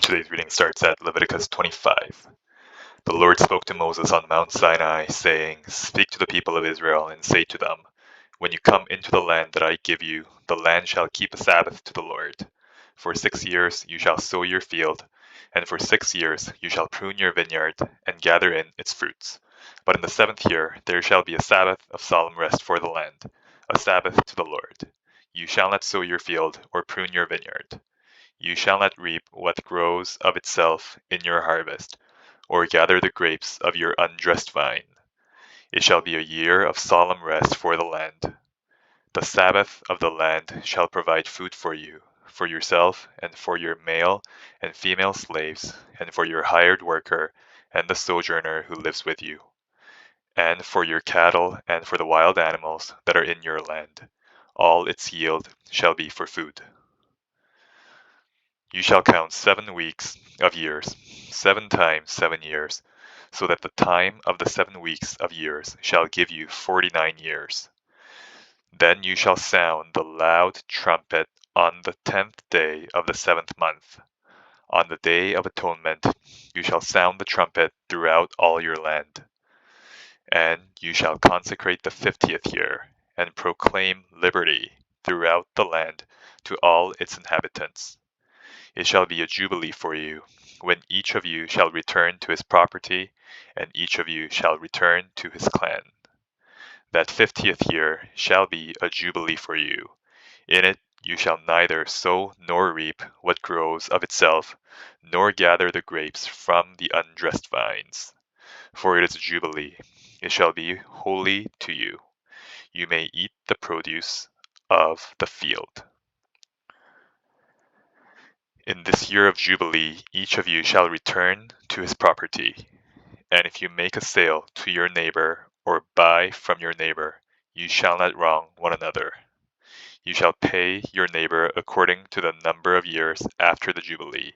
Today's reading starts at Leviticus 25. The Lord spoke to Moses on Mount Sinai, saying, "Speak to the people of Israel and say to them, when you come into the land that I give you, the land shall keep a Sabbath to the Lord. For 6 years you shall sow your field, and for 6 years you shall prune your vineyard and gather in its fruits. But in the seventh year there shall be a Sabbath of solemn rest for the land, a Sabbath to the Lord. You shall not sow your field or prune your vineyard. You shall not reap what grows of itself in your harvest, or gather the grapes of your undressed vine. It shall be a year of solemn rest for the land. The Sabbath of the land shall provide food for you, for yourself, and for your male and female slaves, and for your hired worker and the sojourner who lives with you, and for your cattle and for the wild animals that are in your land. All its yield shall be for food. You shall count 7 weeks of years, 7 times 7 years, so that the time of the 7 weeks of years shall give you 49 years. Then you shall sound the loud trumpet on the 10th day of the 7th month. On the Day of Atonement you shall sound the trumpet throughout all your land. And you shall consecrate the 50th year, and proclaim liberty throughout the land to all its inhabitants. It shall be a jubilee for you, when each of you shall return to his property, and each of you shall return to his clan. That 50th year shall be a jubilee for you. In it you shall neither sow nor reap what grows of itself, nor gather the grapes from the undressed vines. For it is a jubilee. It shall be holy to you. You may eat the produce of the field. In this year of Jubilee, each of you shall return to his property. And if you make a sale to your neighbor or buy from your neighbor, you shall not wrong one another. You shall pay your neighbor according to the number of years after the Jubilee,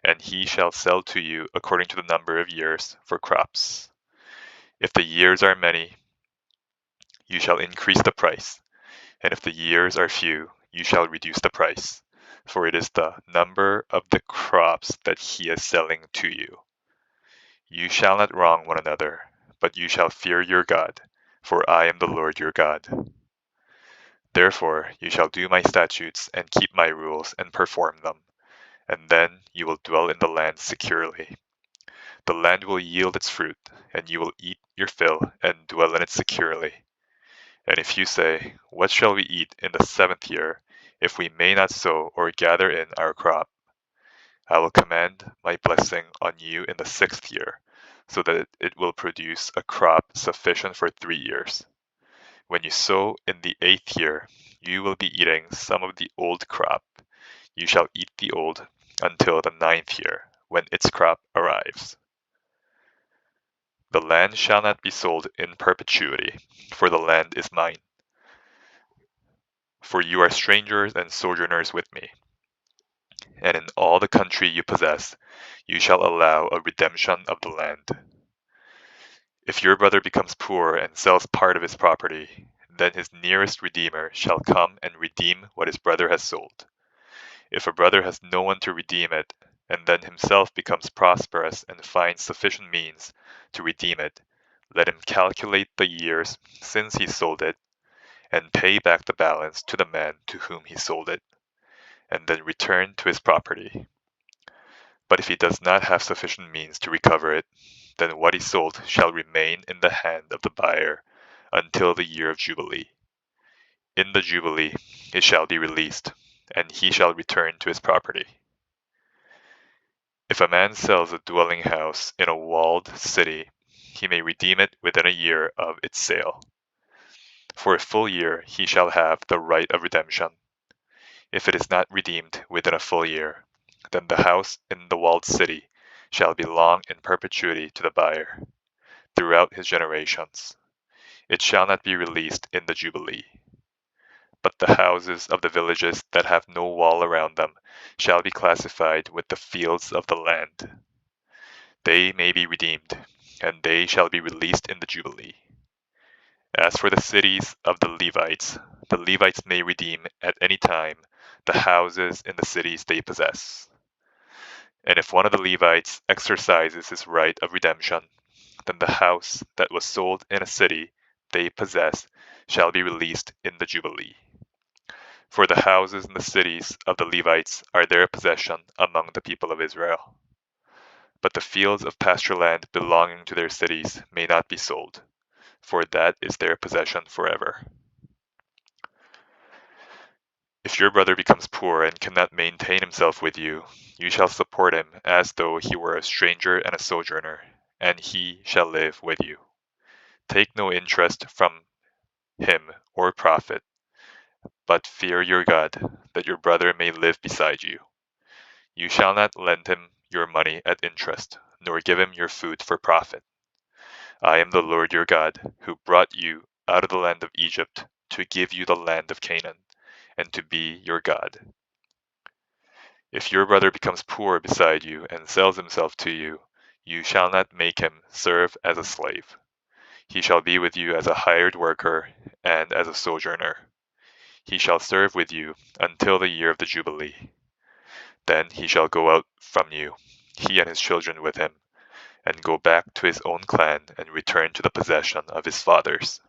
and he shall sell to you according to the number of years for crops. If the years are many, you shall increase the price, and if the years are few, you shall reduce the price, for it is the number of the crops that he is selling to you. You shall not wrong one another, but you shall fear your God, for I am the Lord your God. Therefore you shall do my statutes and keep my rules and perform them, and then you will dwell in the land securely. The land will yield its fruit, and you will eat your fill and dwell in it securely. And if you say, what shall we eat in the 7th year, if we may not sow or gather in our crop? I will command my blessing on you in the 6th year, so that it will produce a crop sufficient for 3 years. When you sow in the 8th year, you will be eating some of the old crop. You shall eat the old until the 9th year, when its crop arrives. The land shall not be sold in perpetuity, for the land is mine. For you are strangers and sojourners with me. And in all the country you possess, you shall allow a redemption of the land. If your brother becomes poor and sells part of his property, then his nearest redeemer shall come and redeem what his brother has sold. If a brother has no one to redeem it, and then himself becomes prosperous and finds sufficient means to redeem it, let him calculate the years since he sold it, and pay back the balance to the man to whom he sold it, and then return to his property. But if he does not have sufficient means to recover it, then what he sold shall remain in the hand of the buyer until the year of Jubilee. In the Jubilee it shall be released, and he shall return to his property. If a man sells a dwelling house in a walled city, he may redeem it within a year of its sale. For a full year he shall have the right of redemption. If it is not redeemed within a full year, then the house in the walled city shall belong in perpetuity to the buyer, throughout his generations. It shall not be released in the Jubilee. But the houses of the villages that have no wall around them shall be classified with the fields of the land. They may be redeemed, and they shall be released in the Jubilee. As for the cities of the Levites may redeem at any time the houses in the cities they possess. And if one of the Levites exercises his right of redemption, then the house that was sold in a city they possess shall be released in the Jubilee. For the houses and the cities of the Levites are their possession among the people of Israel. But the fields of pasture land belonging to their cities may not be sold, for that is their possession forever. If your brother becomes poor and cannot maintain himself with you, you shall support him as though he were a stranger and a sojourner, and he shall live with you. Take no interest from him or profit, but fear your God, that your brother may live beside you. You shall not lend him your money at interest, nor give him your food for profit. I am the Lord your God, who brought you out of the land of Egypt to give you the land of Canaan, and to be your God. If your brother becomes poor beside you and sells himself to you, you shall not make him serve as a slave. He shall be with you as a hired worker and as a sojourner. He shall serve with you until the year of the Jubilee. Then he shall go out from you, he and his children with him, and go back to his own clan and return to the possession of his fathers.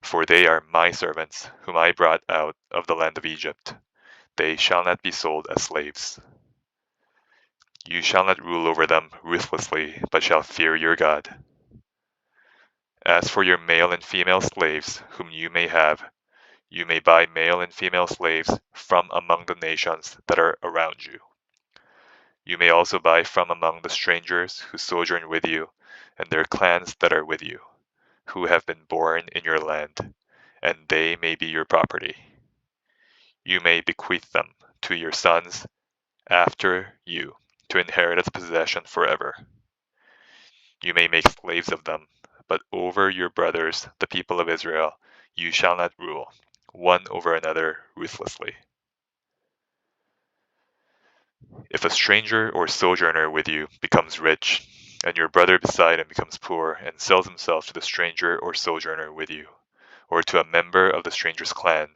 For they are my servants, whom I brought out of the land of Egypt. They shall not be sold as slaves. You shall not rule over them ruthlessly, but shall fear your God. As for your male and female slaves, whom you may have, you may buy male and female slaves from among the nations that are around you. You may also buy from among the strangers who sojourn with you, and their clans that are with you, who have been born in your land, and they may be your property. You may bequeath them to your sons after you to inherit as possession forever. You may make slaves of them, but over your brothers, the people of Israel, you shall not rule, one over another ruthlessly. If a stranger or sojourner with you becomes rich, and your brother beside him becomes poor and sells himself to the stranger or sojourner with you, or to a member of the stranger's clan,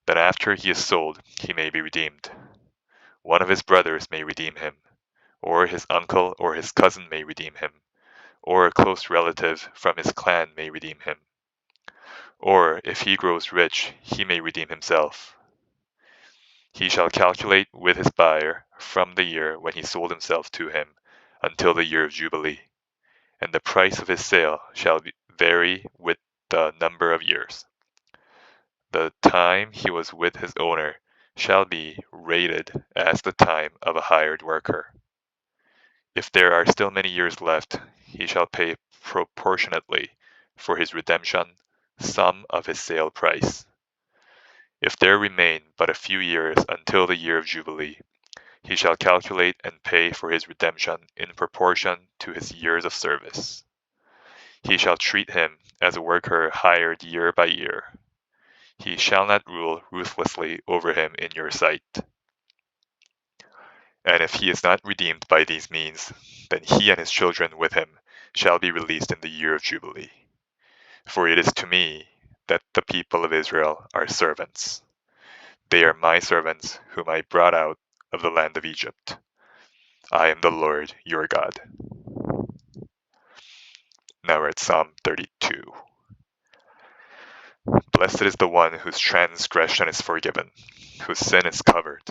then after he is sold, he may be redeemed. One of his brothers may redeem him, or his uncle or his cousin may redeem him, or a close relative from his clan may redeem him. Or if he grows rich, he may redeem himself. He shall calculate with his buyer from the year when he sold himself to him until the year of Jubilee, and the price of his sale shall vary with the number of years. The time he was with his owner shall be rated as the time of a hired worker. If there are still many years left, he shall pay proportionately for his redemption some of his sale price. If there remain but a few years until the year of Jubilee, he shall calculate and pay for his redemption in proportion to his years of service. He shall treat him as a worker hired year by year. He shall not rule ruthlessly over him in your sight. And if he is not redeemed by these means, then he and his children with him shall be released in the year of Jubilee. For it is to me that the people of Israel are servants. They are my servants, whom I brought out of the land of Egypt. I am the Lord your God. Now we're at Psalm 32. Blessed is the one whose transgression is forgiven, whose sin is covered.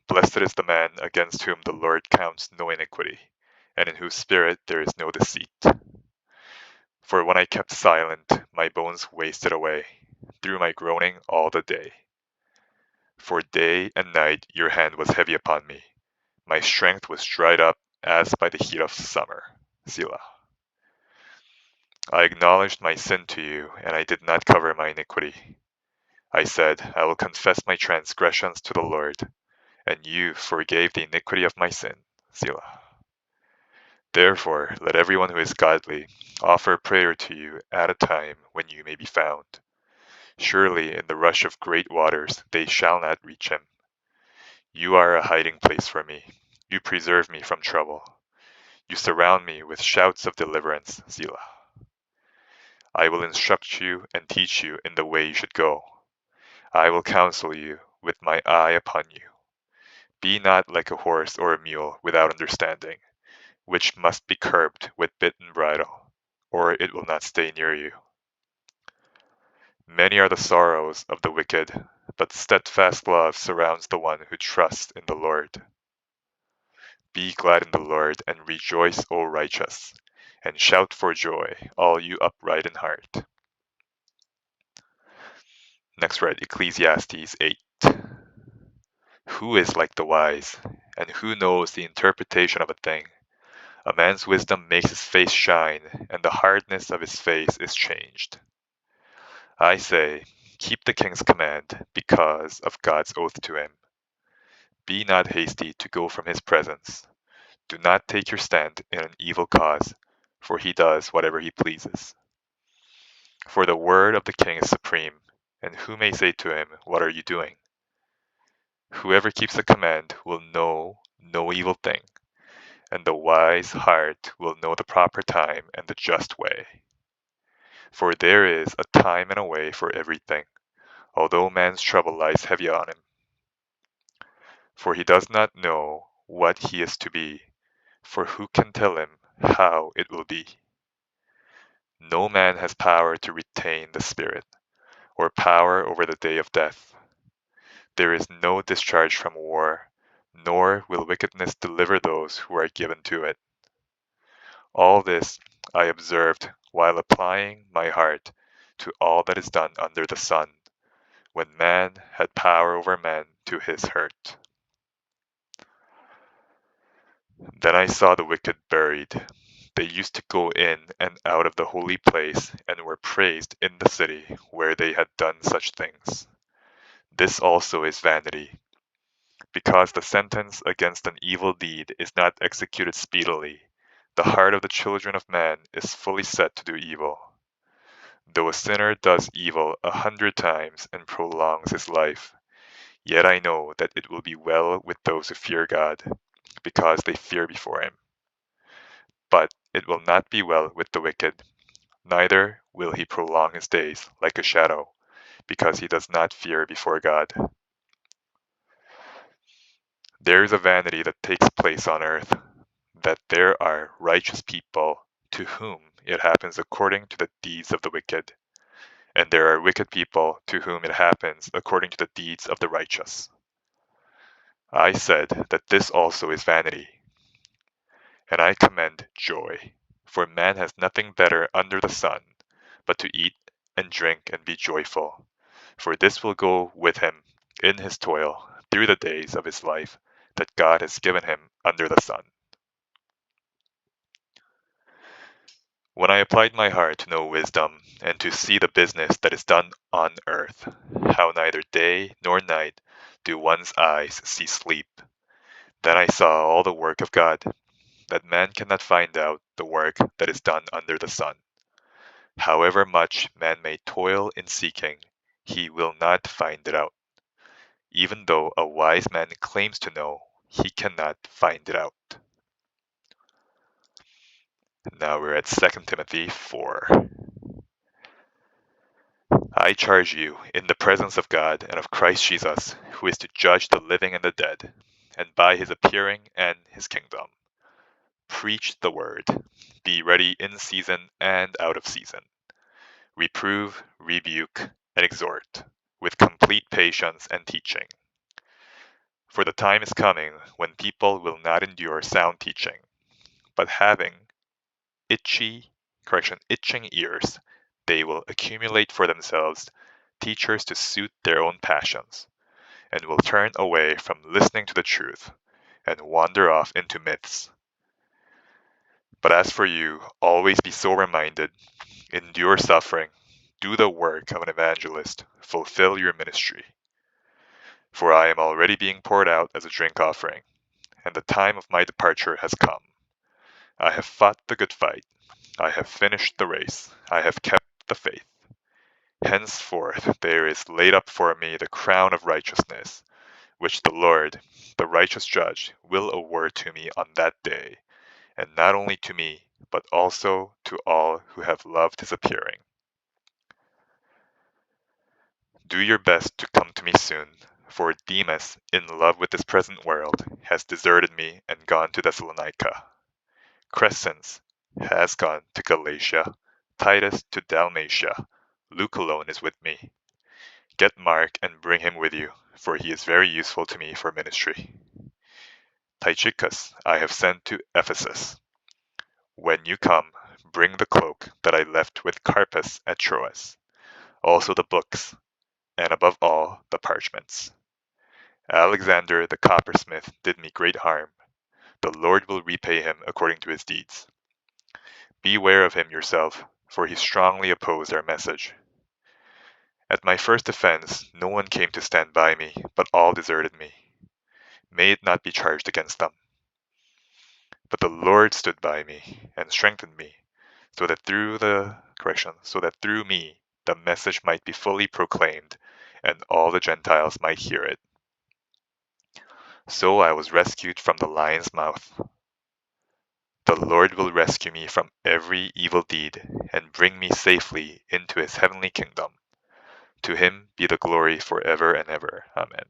Blessed is the man against whom the Lord counts no iniquity, and in whose spirit there is no deceit. For when I kept silent, my bones wasted away, through my groaning all the day. For day and night your hand was heavy upon me. My strength was dried up as by the heat of summer. Selah. I acknowledged my sin to you, and I did not cover my iniquity. I said, I will confess my transgressions to the Lord, and you forgave the iniquity of my sin. Selah. Therefore, let everyone who is godly offer prayer to you at a time when you may be found. Surely in the rush of great waters they shall not reach him. You are a hiding place for me. You preserve me from trouble. You surround me with shouts of deliverance. Selah. I will instruct you and teach you in the way you should go. I will counsel you with my eye upon you. Be not like a horse or a mule without understanding, which must be curbed with bit and bridle, or it will not stay near you. Many are the sorrows of the wicked, but steadfast love surrounds the one who trusts in the Lord. Be glad in the Lord and rejoice, O righteous, and shout for joy, all you upright in heart. Next read Ecclesiastes 8. Who is like the wise, and who knows the interpretation of a thing? A man's wisdom makes his face shine, and the hardness of his face is changed. I say, keep the king's command because of God's oath to him. Be not hasty to go from his presence. Do not take your stand in an evil cause, for he does whatever he pleases. For the word of the king is supreme, and who may say to him, what are you doing? Whoever keeps the command will know no evil thing, and the wise heart will know the proper time and the just way. For there is a time and a way for everything, although man's trouble lies heavy on him. For he does not know what he is to be, for who can tell him how it will be? No man has power to retain the spirit, or power over the day of death. There is no discharge from war, nor will wickedness deliver those who are given to it. All this I observed while applying my heart to all that is done under the sun, when man had power over man to his hurt. Then I saw the wicked buried. They used to go in and out of the holy place and were praised in the city where they had done such things. This also is vanity, because the sentence against an evil deed is not executed speedily. The heart of the children of man is fully set to do evil. Though a sinner does evil 100 times and prolongs his life, yet I know that it will be well with those who fear God, because they fear before him. But it will not be well with the wicked, neither will he prolong his days like a shadow, because he does not fear before God. There is a vanity that takes place on earth, that there are righteous people to whom it happens according to the deeds of the wicked, and there are wicked people to whom it happens according to the deeds of the righteous. I said that this also is vanity, and I commend joy, for man has nothing better under the sun but to eat and drink and be joyful, for this will go with him in his toil through the days of his life that God has given him under the sun. When I applied my heart to know wisdom and to see the business that is done on earth, how neither day nor night do one's eyes see sleep, then I saw all the work of God, that man cannot find out the work that is done under the sun. However much man may toil in seeking, he will not find it out. Even though a wise man claims to know, he cannot find it out. Now we're at 2 Timothy 4. I charge you, in the presence of God and of Christ Jesus, who is to judge the living and the dead, and by his appearing and his kingdom. Preach the word. Be ready in season and out of season. Reprove, rebuke, and exhort, with complete patience and teaching. For the time is coming when people will not endure sound teaching, but having itching ears, they will accumulate for themselves teachers to suit their own passions, and will turn away from listening to the truth and wander off into myths. But as for you, always be sober-minded, endure suffering, do the work of an evangelist, fulfill your ministry. For I am already being poured out as a drink offering, and the time of my departure has come. I have fought the good fight, I have finished the race, I have kept the faith. Henceforth there is laid up for me the crown of righteousness, which the Lord, the righteous judge, will award to me on that day, and not only to me, but also to all who have loved his appearing. Do your best to come to me soon, For Demas, in love with this present world, has deserted me and gone to Thessalonica. Crescens has gone to Galatia, Titus to Dalmatia. Luke alone is with me. Get Mark and bring him with you, for he is very useful to me for ministry. Tychicus I have sent to Ephesus. When you come, bring the cloak that I left with Carpus at Troas, also the books, and above all, the parchments. Alexander the coppersmith did me great harm. The Lord will repay him according to his deeds. Beware of him yourself, for he strongly opposed our message. At my first offense, no one came to stand by me, but all deserted me. May it not be charged against them. But the Lord stood by me and strengthened me, so that through me the message might be fully proclaimed, and all the Gentiles might hear it. So I was rescued from the lion's mouth. The Lord will rescue me from every evil deed and bring me safely into his heavenly kingdom. To him be the glory forever and ever. Amen.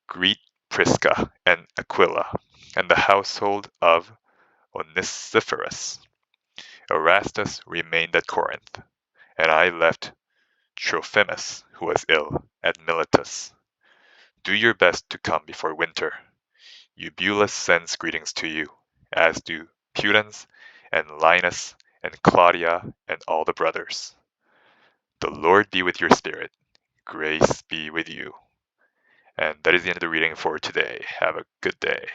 Greet Prisca and Aquila and the household of Onesiphorus. Erastus remained at Corinth, and I left Trophimus, who was ill, at Miletus. Do your best to come before winter. Eubulus sends greetings to you, as do Pudens and Linus and Claudia and all the brothers. The Lord be with your spirit. Grace be with you. And that is the end of the reading for today. Have a good day.